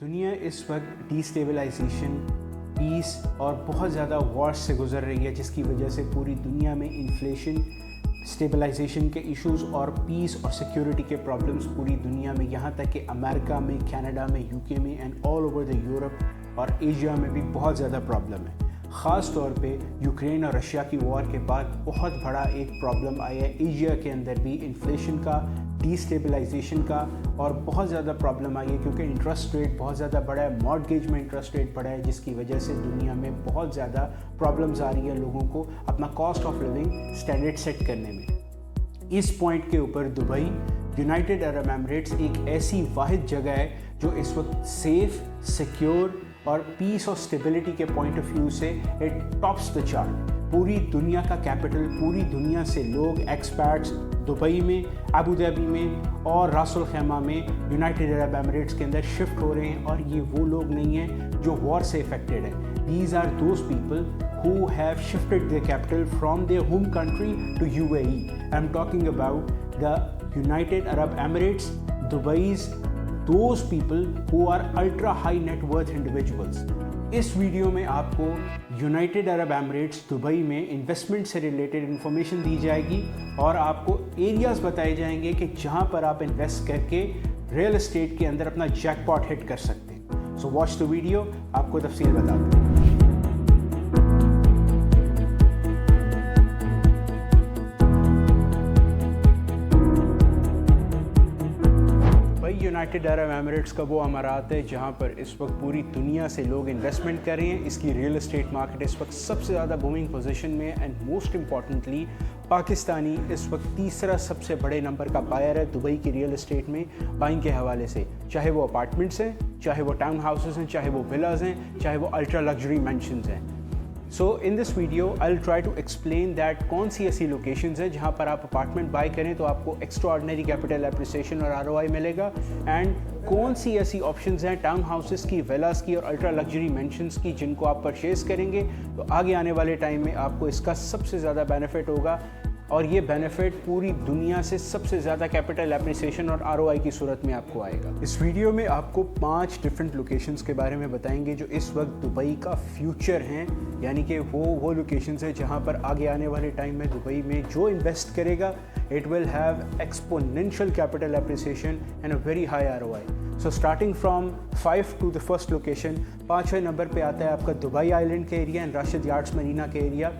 दुनिया इस वक्त डिस्टेबलाइजेशन, पीस और बहुत ज़्यादा वॉर्स से गुजर रही है, जिसकी वजह से पूरी दुनिया में इन्फ्लेशन, स्टेबलाइजेशन के इश्यूज़ और पीस और सिक्योरिटी के प्रॉब्लम्स पूरी दुनिया में, यहाँ तक कि अमेरिका में, कनाडा में, यूके में and all over the Europe और एशिया में भी बहुत ज़्यादा प्रॉब्लम है। ख़ास तौर पे यूक्रेन और रशिया की वॉर के बाद बहुत बड़ा एक प्रॉब्लम आया है एशिया के अंदर भी, इन्फ्लेशन का, डिस्टेबलाइजेशन का, और बहुत ज़्यादा प्रॉब्लम आई है क्योंकि इंटरेस्ट रेट बहुत ज़्यादा बढ़ा है, मॉर्गेज में इंटरेस्ट रेट बढ़ा है, जिसकी वजह से दुनिया में बहुत ज़्यादा प्रॉब्लम्स आ रही है लोगों को अपना cost of living standard set करने में। इस पॉइंट के ऊपर दुबई, यूनाइटेड अरब एमिरेट्स एक ऐसी वाहिद जगह है जो इस वक्त सेफ, सिक्योर और पीस और स्टेबिलिटी के पॉइंट ऑफ व्यू से इट टॉप्स द चार्ट। पूरी दुनिया का कैपिटल, पूरी दुनिया से लोग, एक्सपर्ट्स दुबई में, अबू धाबी में और रास अल खैमा में, यूनाइटेड अरब एमिरेट्स के अंदर शिफ्ट हो रहे हैं। और ये वो लोग नहीं हैं जो वॉर से इफेक्टेड हैं। These are those people who have shifted their capital from their home country to UAE. I'm talking about the United Arab Emirates, Dubai's, those people who are ultra high net worth individuals. इस video में आपको United Arab Emirates Dubai में investment से related information दी जाएगी और आपको areas बताए जाएंगे कि जहां पर आप इन्वेस्ट करके रियल एस्टेट के अंदर अपना जैकपॉट हिट कर सकते हैं। सो वॉच द वीडियो, आपको तफसील बताते हैं। यूनाइटेड अरब एमिरेट्स का वो अमारात है जहाँ पर इस वक्त पूरी दुनिया से लोग इन्वेस्टमेंट कर रहे हैं। इसकी रियल एस्टेट मार्केट इस वक्त सबसे ज़्यादा बूमिंग पोजीशन में है एंड मोस्ट इम्पॉर्टेंटली पाकिस्तानी इस वक्त तीसरा सबसे बड़े नंबर का बायर है दुबई की रियल एस्टेट में बाइंग के हवाले से, चाहे वो अपार्टमेंट्स हैं, चाहे वो टाउन हाउसेस हैं, चाहे वो विलाज हैं, चाहे वो अल्ट्रा लग्जरी मैंशंस हैं। So in this video I will try to explain that कौन सी ऐसी लोकेशंस हैं जहाँ पर आप अपार्टमेंट बाई करें तो आपको एक्स्ट्रा ऑर्डिनरी कैपिटल एप्रिसिएशन और आरओआई मिलेगा, एंड कौन सी ऐसी ऑप्शंस हैं टाउन हाउसेस की, विलास की और अल्ट्रा लग्जरी मैंशंस की जिनको आप परचेज़ करेंगे तो आगे आने वाले टाइम में आपको इसका सबसे ज़्यादा बेनिफिट होगा। और ये बेनिफिट पूरी दुनिया से सबसे ज़्यादा कैपिटल एप्रिसिएशन और आरओआई की सूरत में आपको आएगा। इस वीडियो में आपको 5 डिफरेंट लोकेशंस के बारे में बताएंगे जो इस वक्त दुबई का फ्यूचर हैं, यानी कि वो लोकेशंस हैं जहां पर आगे आने वाले टाइम में दुबई में जो इन्वेस्ट करेगा it will have exponential capital appreciation and a very high ROI. So starting from 5 to the first location, 5वें नंबर पे आता है आपका दुबई आइलैंड का area and Rashid yards marina का area.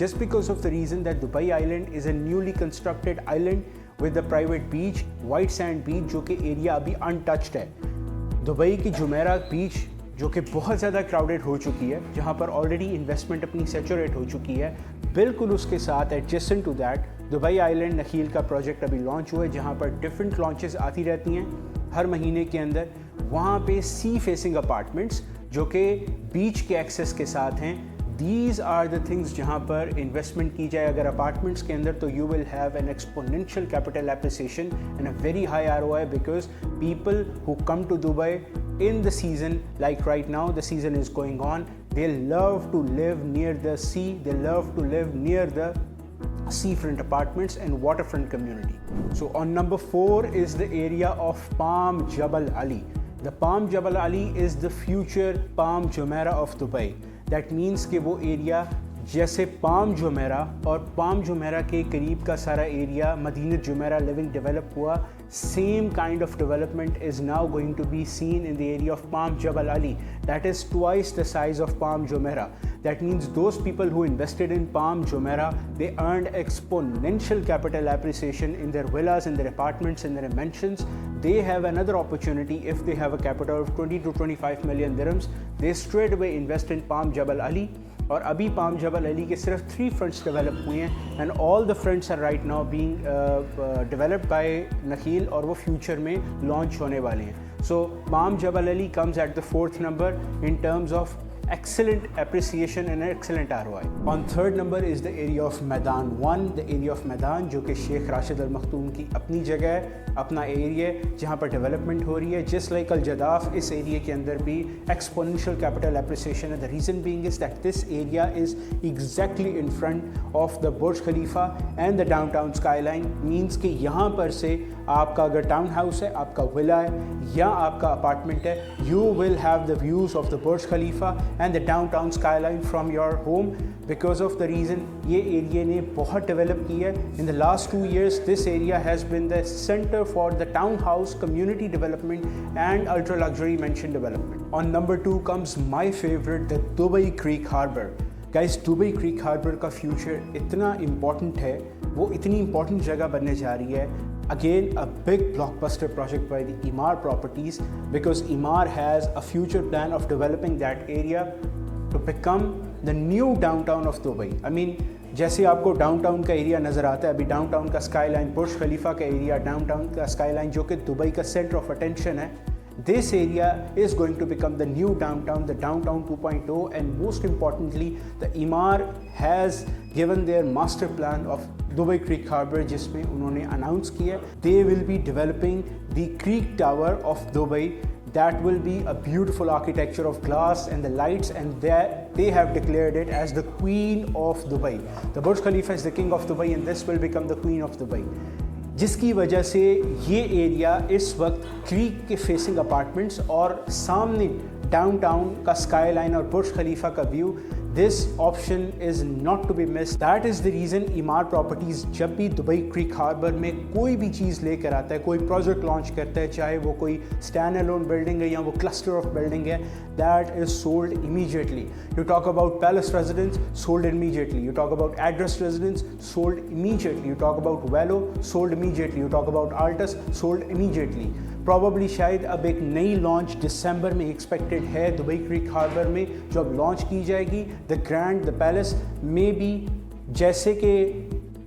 Just because of the reason that Dubai Island is a newly constructed island with a private beach, white sand beach, जो कि area अभी अनटच्ड है। दुबई की Jumeirah beach जो कि बहुत ज़्यादा क्राउडेड हो चुकी है, जहाँ पर ऑलरेडी इन्वेस्टमेंट अपनी सेचुरेट हो चुकी है, बिल्कुल उसके साथ adjacent to that Dubai island Nakheel का प्रोजेक्ट अभी लॉन्च हुआ है, जहाँ पर डिफरेंट लॉन्चेस आती रहती हैं हर महीने के अंदर। वहाँ पे सी फेसिंग अपार्टमेंट्स जो कि बीच के एक्सेस के साथ हैं, These are the things जहाँ पर इन्वेस्टमेंट की जाए अगर अपार्टमेंट्स के अंदर तो you will have an exponential capital appreciation and a very high ROI because people who come to Dubai in the season, like right now the season is going on, they love to live near the sea, they love to live near the seafront apartments and waterfront community. So on number 4 is the area of Palm Jabal Ali. The Palm Jabal Ali is the future Palm Jumeirah of Dubai. That means कि वो area जैसे palm Jumeirah और palm Jumeirah के करीब का सारा area मदीनत Jumeirah living develop हुआ, same kind of development is now going to be seen in the area of Palm Jabal Ali. That is twice the size of Palm Jumeirah. That means those people who invested in Palm Jumeirah, they earned exponential capital appreciation in their villas, in their apartments, in their mansions. They have another opportunity if they have a capital of 20 to 25 million dirhams. They straight away invest in Palm Jabal Ali. और अभी palm Jebel Ali के सिर्फ 3 fronts develop हुए हैं and all the fronts are right now being developed by Nakheel और वो future में launch होने वाले हैं। So palm Jebel Ali comes at the 4th number in terms of excellent appreciation and excellent ROI. On third number is the area of Maidan 1, the area of Maidan जो कि शेख राशिद अल मखदूम की अपनी जगह है, अपना एरिया है जहाँ पर डेवलपमेंट हो रही है. जस्ट लाइक अल जदाफ, इस एरिया के अंदर भी एक्सपोनेंशियल कैपिटल एप्रिसिएशन है. The reason being is that this area is exactly in front of the Burj Khalifa and the downtown skyline. Means कि यहाँ पर से आपका अगर टाउन हाउस है, आपका विला है या आपका अपार्टमेंट है, you will have the views of the Burj Khalifa and the downtown skyline from your home. Because of the reason ये एरिया ने बहुत डेवलप किया है. In the last 2 years this area has been the centre for the town house community development and ultra luxury mansion development. On number 2 comes my favourite, the Dubai Creek Harbour. Guys, Dubai Creek Harbour का future इतना important है, वो इतनी important जगह बनने जा रही है. Again, a big blockbuster project by the Emaar Properties, because Emaar has a future plan of developing that area to become the new downtown of Dubai. I mean, जैसे आपको डाउनटाउन का एरिया नज़र आता है, अभी डाउनटाउन का skyline, बुर्ज Khalifa का area, downtown का स्काईलाइन जो कि दुबई का सेंटर ऑफ अटेंशन है, this area is going to become the new downtown, the downtown 2.0, and most importantly, the Emaar has given their master plan of Dubai Creek Harbour, जिसमें उन्होंने announce किया they will be developing the Creek Tower of Dubai. That will be a beautiful architecture of glass and the lights, and they have declared it as the Queen of Dubai. The Burj Khalifa is the King of Dubai, and this will become the Queen of Dubai. जिसकी वजह से ये area इस वक्त creek के facing apartments और सामने downtown का स्काईलाइन और बुर्ज खलीफा का view, this option is not to be miss. That is the reason Emaar properties जब भी दुबई क्रीक हार्बर में कोई भी चीज़ लेकर आता है, कोई प्रोजेक्ट लॉन्च करता है, चाहे वो कोई स्टैंड अलोन बिल्डिंग है या वो क्लस्टर ऑफ बिल्डिंग है, that is sold immediately. You talk about palace residence, sold immediately. You talk about address residence, sold immediately. You talk about Velo, sold immediately. You talk about Altus, sold immediately. Probably शायद अब एक नई launch दिसंबर में expected है Dubai Creek harbour में, जो अब launch की जाएगी. द ग्रैंड, द पैलेस में भी जैसे कि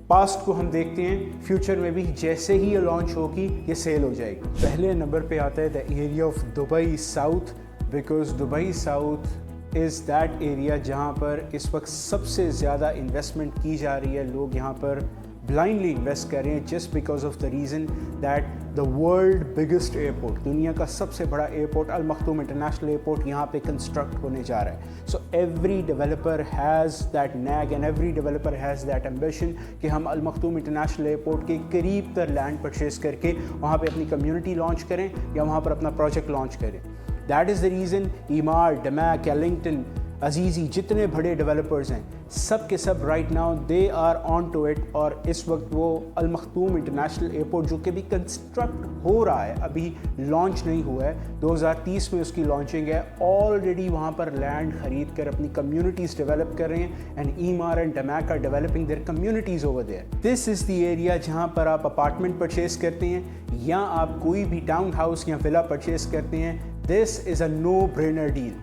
पास्ट को हम देखते हैं, फ्यूचर में भी जैसे ही ये लॉन्च होगी ये सेल हो जाएगी. पहले नंबर पे आता है the area of Dubai south, because Dubai south is that area जहाँ पर इस वक्त सबसे ज़्यादा इन्वेस्टमेंट की जा रही है. लोग यहाँ पर ब्लाइंडली इन्वेस्ट कर रहे हैं just because of the reason that the world biggest airport, दुनिया का सबसे बड़ा एयरपोर्ट अल मखदूम इंटरनेशनल एयरपोर्ट यहाँ पे कंस्ट्रक्ट होने जा रहा है. So every developer has that nag and every developer has that ambition कि हम अल मखदूम इंटरनेशनल एयरपोर्ट के करीब तर लैंड परचेज करके वहाँ पे अपनी कम्युनिटी लॉन्च करें या वहाँ पर अपना प्रोजेक्ट लॉन्च करें. That is the reason Emaar, Damac, Ellington, Azizi, जितने बड़े डेवलपर्स हैं सब के सब right now they are on to it. और इस वक्त वो अल मखदूम इंटरनेशनल एयरपोर्ट जो कि भी कंस्ट्रक्ट हो रहा है, अभी लॉन्च नहीं हुआ है, 2030 में उसकी लॉन्चिंग है, ऑलरेडी वहाँ पर लैंड खरीद कर अपनी कम्युनिटीज़ डेवलप कर रहे हैं. And Emaar and Damac are developing their communities over there. This is the area जहाँ पर आप अपार्टमेंट परचेज करते हैं या आप कोई भी टाउन हाउस या विला परचेज करते हैं. This is a no brainer deal.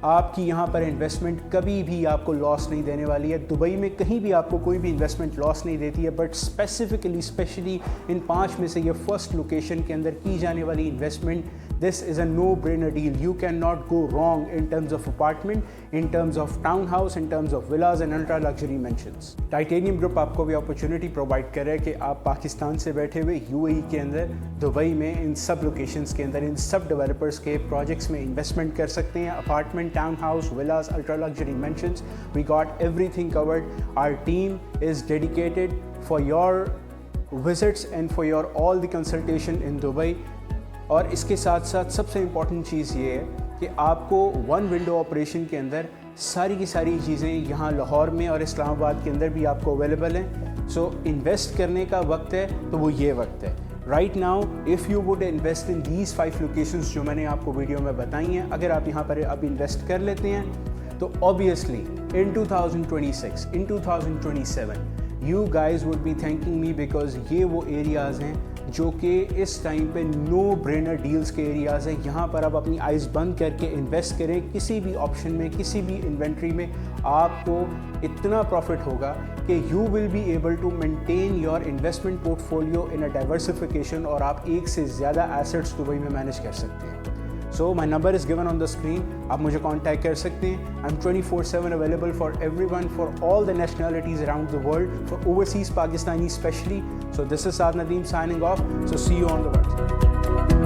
आपकी यहाँ पर इन्वेस्टमेंट कभी भी आपको लॉस नहीं देने वाली है. दुबई में कहीं भी आपको कोई भी इन्वेस्टमेंट लॉस नहीं देती है, बट स्पेशली इन 5 में से ये फर्स्ट लोकेशन के अंदर की जाने वाली investment, this is a no brainer deal. You can not go wrong in terms of apartment, in terms of town house, in terms of villas and ultra luxury mansions. Titanium Group आपको भी opportunity provide कर रहा है कि आप पाकिस्तान से बैठे हुए यूएई के अंदर, दुबई में, इन सब लोकेशंस के अंदर, इन सब डेवलपर्स के प्रोजेक्ट्स में इन्वेस्टमेंट कर सकते हैं. Apartment, townhouse, villas, ultra luxury mansions, we got everything covered. Our team is dedicated for your visits and for your all the consultation in Dubai. और इसके साथ साथ सबसे इम्पॉर्टेंट चीज़ ये है कि आपको वन विंडो ऑपरेशन के अंदर सारी की सारी चीज़ें यहाँ लाहौर में और इस्लामाबाद के अंदर भी आपको अवेलेबल हैं. सो इन्वेस्ट करने का वक्त है तो वो ये वक्त है. Right now if you would invest in these 5 locations जो मैंने आपको वीडियो में बताई हैं, अगर आप यहाँ पर अब इन्वेस्ट कर लेते हैं तो obviously in 2026, in 2027 you guys would be thanking me, because ये वो एरियाज़ हैं जो कि इस टाइम पे नो ब्रेनर डील्स के एरियाज़ हैं. यहाँ पर आप अपनी आइज़ बंद करके इन्वेस्ट करें किसी भी ऑप्शन में, किसी भी इन्वेंट्री में, आपको इतना प्रॉफिट होगा कि you will be able to maintain your investment portfolio in a diversification, और आप एक से ज़्यादा एसेट्स दुबई में मैनेज कर सकते हैं. So my number is given on the screen, आप मुझे कॉन्टैक्ट कर सकते हैं। I am 24/7 available for everyone, for all the nationalities around the world, for overseas Pakistani specially. So this is Saad Nadeem signing off, so see you on the website.